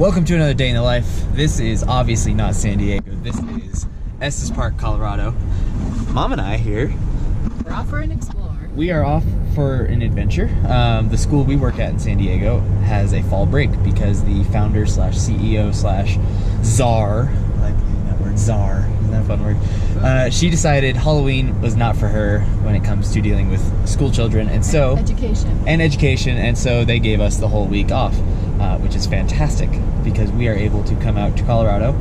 Welcome to another day in the life. This is obviously not San Diego. This is Estes Park, Colorado. Mom and I here. We're off for an explore. We are off for an adventure. The school we work at in San Diego has a fall break because the founder slash CEO slash czar, I like using that word, czar, isn't that a fun word? She decided Halloween was not for her when it comes to dealing with school children, and so education, and so they gave us the whole week off, which is fantastic because we are able to come out to Colorado,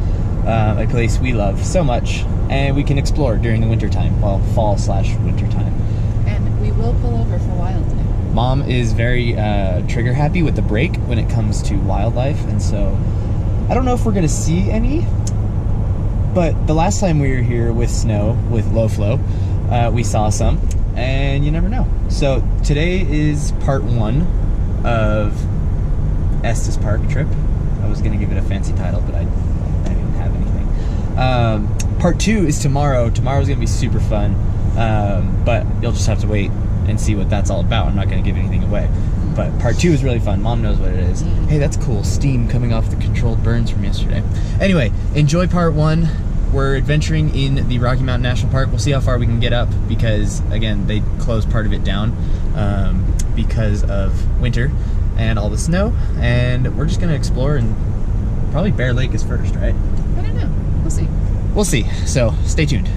a place we love so much, and we can explore during the winter time, well, fall slash winter time. And we will pull over for wildlife. Mom is very trigger happy with the break when it comes to wildlife, and so I don't know if we're gonna see any, but the last time we were here with snow, with LoFlo, we saw some, and you never know. So today is part one of Estes Park trip. I was gonna give it a fancy title, but I didn't have anything. Part two is tomorrow. Tomorrow's gonna be super fun, but you'll just have to wait and see what that's all about. I'm not gonna give anything away. But part two is really fun. Mom knows what it is. Hey, that's cool. Steam coming off the controlled burns from yesterday. Anyway, enjoy part one. We're adventuring in the Rocky Mountain National Park. We'll see how far we can get up because, again, they closed part of it down because of winter and all the snow. And we're just gonna explore, and probably Bear Lake is first, right? I don't know. We'll see. We'll see. So stay tuned.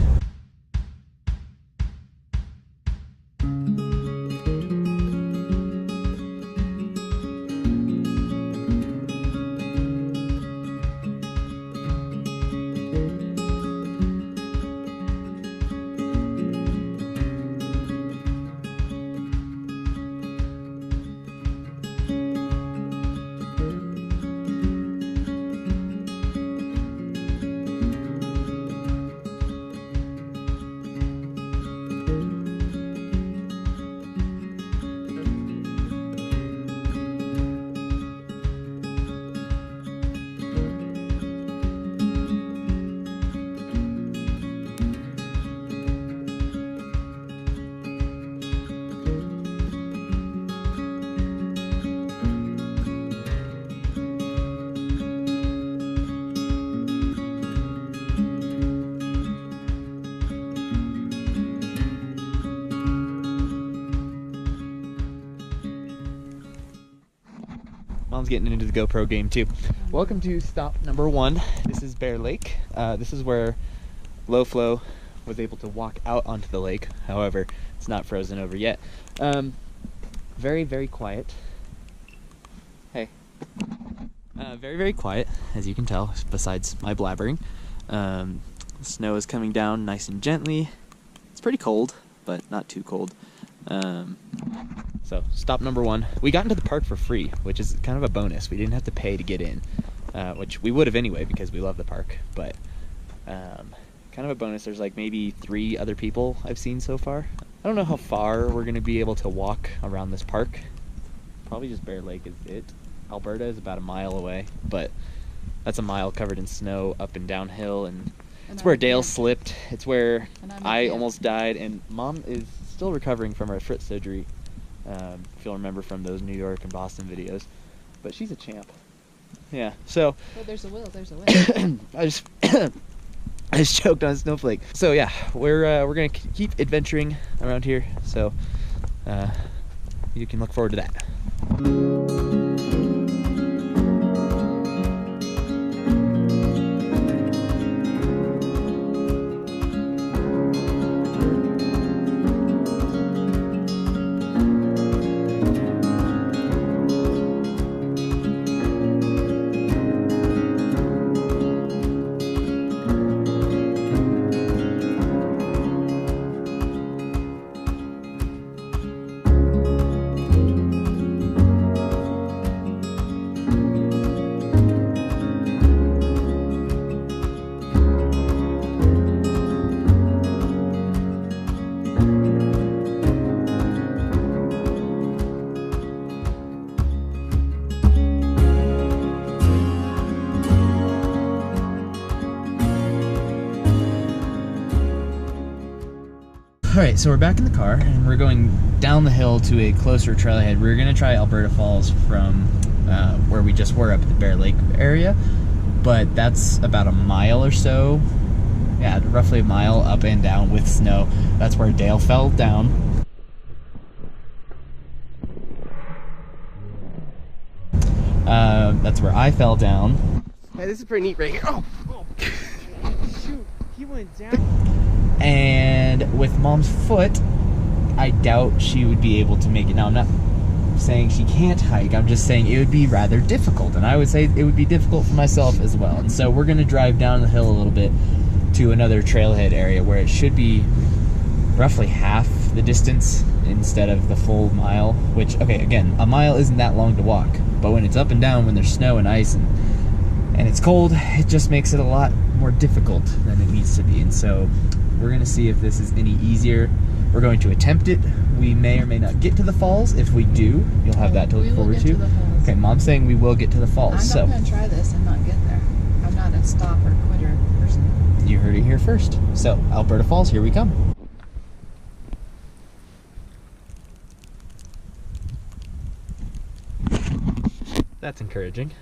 Mom's getting into the GoPro game too. Welcome to stop number one. This is Bear Lake. This is where LoFlo was able to walk out onto the lake. However, it's not frozen over yet. Very, very quiet. Hey. Very, very quiet, as you can tell, besides my blabbering. The snow is coming down nice and gently. It's pretty cold, but not too cold. So, stop number one. We got into the park for free, which is kind of a bonus. We didn't have to pay to get in, which we would have anyway because we love the park, but kind of a bonus. There's like maybe 3 other people I've seen so far. I don't know how far we're going to be able to walk around this park. Probably just Bear Lake is it. Alberta is about a mile away, but that's a mile covered in snow up and downhill, and it's where Dale slipped. It's where I almost died, and Mom is still recovering from her foot surgery. If you'll remember from those New York and Boston videos, but she's a champ. Yeah. So. Well, there's a will. There's a will. I just choked on a snowflake. So yeah, we're gonna keep adventuring around here. So you can look forward to that. Alright, so we're back in the car, and we're going down the hill to a closer trailhead. We're going to try Alberta Falls from where we just were up at the Bear Lake area, but that's about a mile or so. Yeah, roughly a mile up and down with snow. That's where Dale fell down. That's where I fell down. Hey, this is pretty neat right here. Oh, shoot, he went down. And with Mom's foot, I doubt she would be able to make it. Now, I'm not saying she can't hike, I'm just saying it would be rather difficult, and I would say it would be difficult for myself as well. And so we're gonna drive down the hill a little bit to another trailhead area where it should be roughly half the distance instead of the full mile, which, okay, again, a mile isn't that long to walk, but when it's up and down, when there's snow and ice and it's cold, it just makes it a lot more difficult than it needs to be. And so we're gonna see if this is any easier. We're going to attempt it. We may or may not get to the falls. If we do, you'll have that to look forward to. Okay, Mom's saying we will get to the falls. I'm not gonna try this and not get there. I'm not a stop or quitter person. You heard it here first. So, Alberta Falls, here we come. That's encouraging.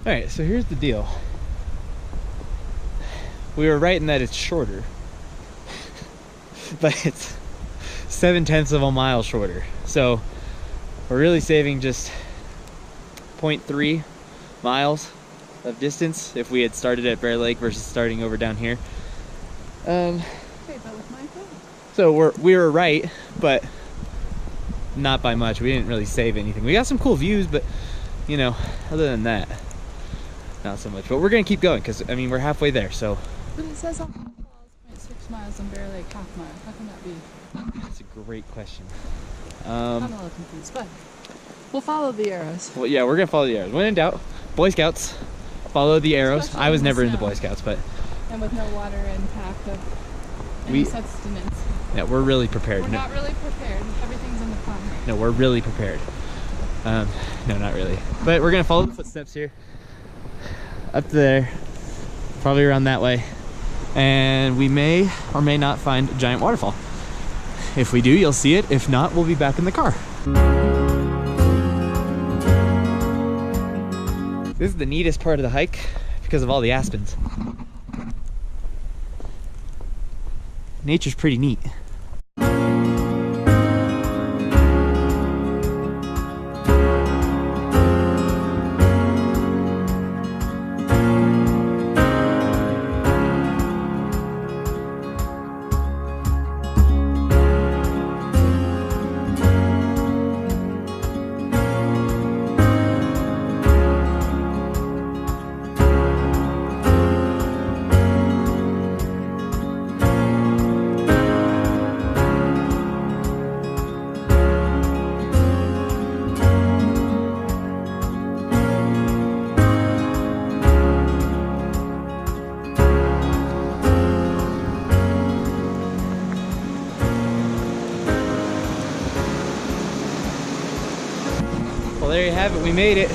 Alright, so here's the deal. We were right in that it's shorter, but it's 7/10 of a mile shorter. So we're really saving just 0.3 miles of distance if we had started at Bear Lake versus starting over down here. Okay, but with my foot. So we were right, but not by much. We didn't really save anything. We got some cool views, but you know, other than that, not so much. But we're gonna keep going because I mean we're halfway there. So. But it says on the falls 0.6 miles and Bear Lake half mile. How can that be? That's a great question. I'm a little confused, but we'll follow the arrows. Well, yeah, we're gonna follow the arrows. When in doubt, Boy Scouts, follow the arrows. Especially I was in never in the snow. Boy Scouts, but And with no water and pack of any sustenance. yeah, we're really prepared. We're not really prepared. Everything's in the car. No, we're really prepared. No, not really. But we're gonna follow the footsteps here. Up there, probably around that way. And we may or may not find a giant waterfall. If we do, you'll see it. If not, we'll be back in the car. This is the neatest part of the hike because of all the aspens. Nature's pretty neat. Well, there you have it. We made it.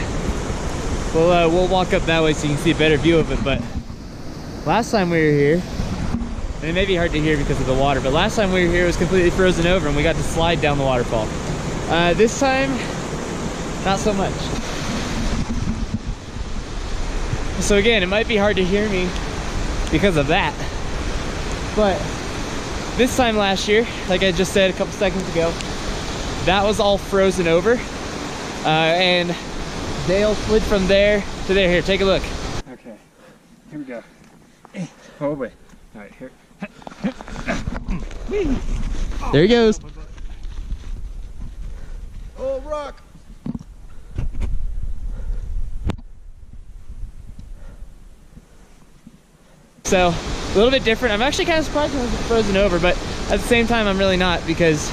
We'll walk up that way so you can see a better view of it. But last time we were here, and it may be hard to hear because of the water, but last time we were here it was completely frozen over and we got to slide down the waterfall. This time, not so much. So again, it might be hard to hear me because of that. But this time last year, like I just said a couple seconds ago, that was all frozen over. And Dale slid from there to there. Here, take a look. Okay, here we go. Oh boy. All right, here. There he goes. Oh, rock. So, a little bit different. I'm actually kind of surprised it wasn't frozen over, but at the same time, I'm really not because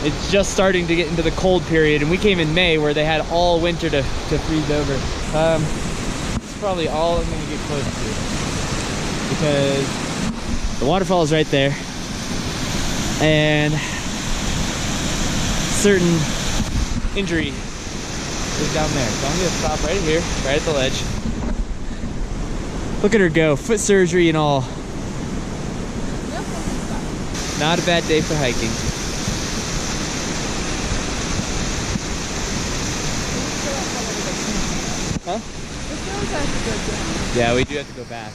It's just starting to get into the cold period, and we came in May where they had all winter to freeze over. It's probably all I'm gonna get close to because the waterfall is right there, and certain injury is down there. So I'm gonna stop right here, right at the ledge. Look at her go, foot surgery and all. Not a bad day for hiking. Huh? Yeah, we do have to go back,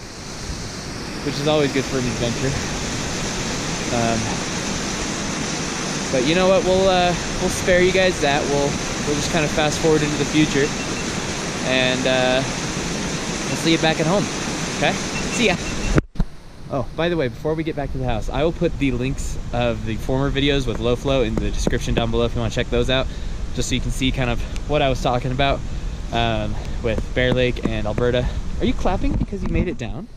which is always good for an adventure. But you know what? We'll spare you guys that. We'll just kind of fast forward into the future, and we'll see you back at home. Okay? See ya. Oh, by the way, before we get back to the house, I will put the links of the former videos with LoFlo in the description down below if you want to check those out, just so you can see kind of what I was talking about with Bear Lake and Alberta. Are you clapping because you made it down?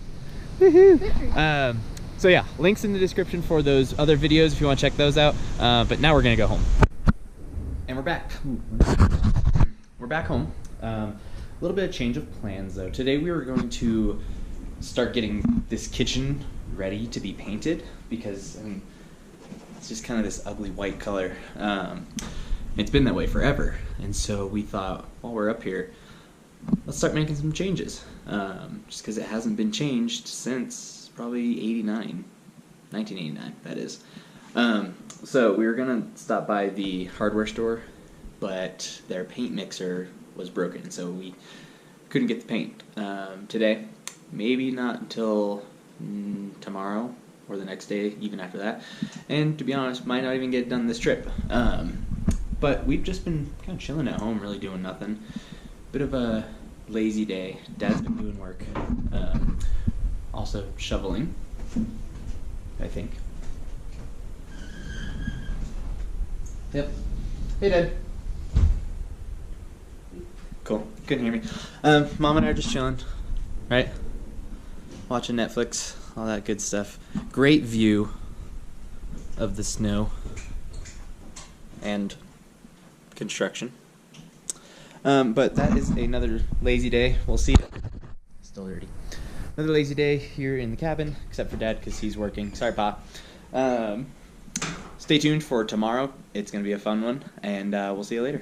Woohoo! So yeah, links in the description for those other videos if you want to check those out. But now we're gonna go home. And we're back. We're back home. A little bit of change of plans though. Today we were going to start getting this kitchen ready to be painted because, I mean, it's just kind of this ugly white color. It's been that way forever. And so we thought, while we're up here, let's start making some changes. Just because it hasn't been changed since probably 1989, that is. So we were gonna stop by the hardware store, but their paint mixer was broken, so we couldn't get the paint today. Maybe not until tomorrow or the next day, even after that. And to be honest, might not even get done this trip. But we've just been kind of chilling at home, really doing nothing. Bit of a lazy day. Dad's been doing work. Also shoveling, I think. Yep. Hey, Dad. Cool. Couldn't hear me. Mom and I are just chilling, right? Watching Netflix, all that good stuff. Great view of the snow and construction. But that is another lazy day. We'll see. Still dirty. Another lazy day here in the cabin, except for Dad because he's working. Sorry, Pa. Stay tuned for tomorrow. It's going to be a fun one, and we'll see you later.